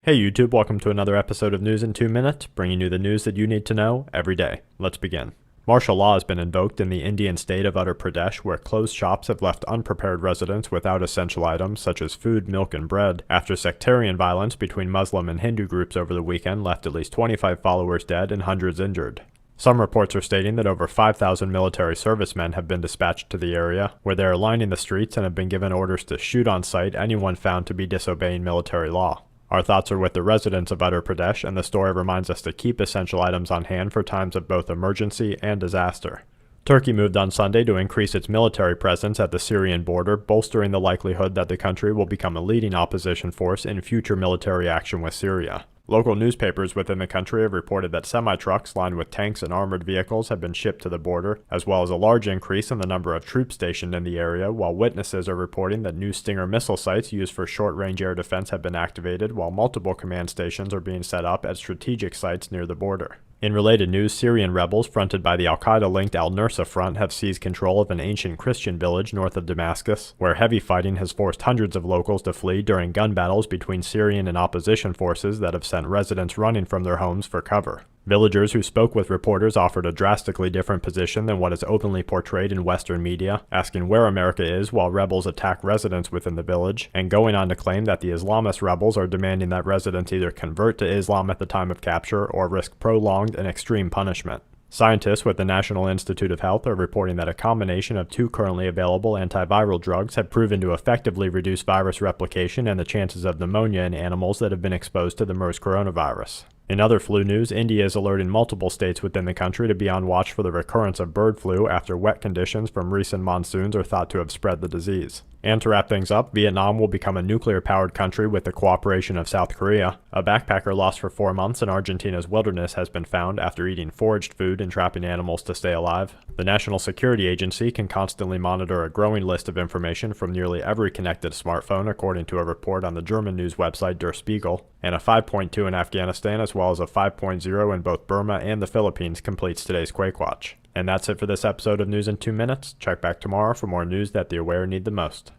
Hey YouTube, welcome to another episode of News in 2 Minutes, bringing you the news that you need to know every day. Let's begin. Martial law has been invoked in the Indian state of Uttar Pradesh, where closed shops have left unprepared residents without essential items such as food, milk, and bread, after sectarian violence between Muslim and Hindu groups over the weekend left at least 25 followers dead and hundreds injured. Some reports are stating that over 5,000 military servicemen have been dispatched to the area, where they are lining the streets and have been given orders to shoot on sight anyone found to be disobeying military law. Our thoughts are with the residents of Uttar Pradesh, and the story reminds us to keep essential items on hand for times of both emergency and disaster. Turkey moved on Sunday to increase its military presence at the Syrian border, bolstering the likelihood that the country will become a leading opposition force in future military action with Syria. Local newspapers within the country have reported that semi-trucks lined with tanks and armored vehicles have been shipped to the border, as well as a large increase in the number of troops stationed in the area, while witnesses are reporting that new Stinger missile sites used for short-range air defense have been activated, while multiple command stations are being set up at strategic sites near the border. In related news, Syrian rebels fronted by the Al-Qaeda-linked Al-Nusra Front have seized control of an ancient Christian village north of Damascus, where heavy fighting has forced hundreds of locals to flee during gun battles between Syrian and opposition forces that have sent residents running from their homes for cover. Villagers who spoke with reporters offered a drastically different position than what is openly portrayed in Western media, asking where America is while rebels attack residents within the village, and going on to claim that the Islamist rebels are demanding that residents either convert to Islam at the time of capture or risk prolonged and extreme punishment. Scientists with the National Institute of Health are reporting that a combination of two currently available antiviral drugs have proven to effectively reduce virus replication and the chances of pneumonia in animals that have been exposed to the MERS coronavirus. In other flu news, India is alerting multiple states within the country to be on watch for the recurrence of bird flu after wet conditions from recent monsoons are thought to have spread the disease. And to wrap things up, Vietnam will become a nuclear-powered country with the cooperation of South Korea. A backpacker lost for 4 months in Argentina's wilderness has been found after eating foraged food and trapping animals to stay alive. The National Security Agency can constantly monitor a growing list of information from nearly every connected smartphone, according to a report on the German news website Der Spiegel. And a 5.2 in Afghanistan as well as a 5.0 in both Burma and the Philippines completes today's Quake Watch. And that's it for this episode of News in 2 Minutes. Check back tomorrow for more news that the aware need the most.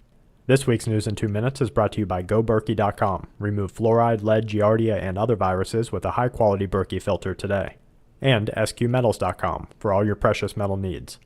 This week's News in 2 Minutes is brought to you by GoBerkey.com. Remove fluoride, lead, giardia, and other viruses with a high-quality Berkey filter today. And SQMetals.com for all your precious metal needs.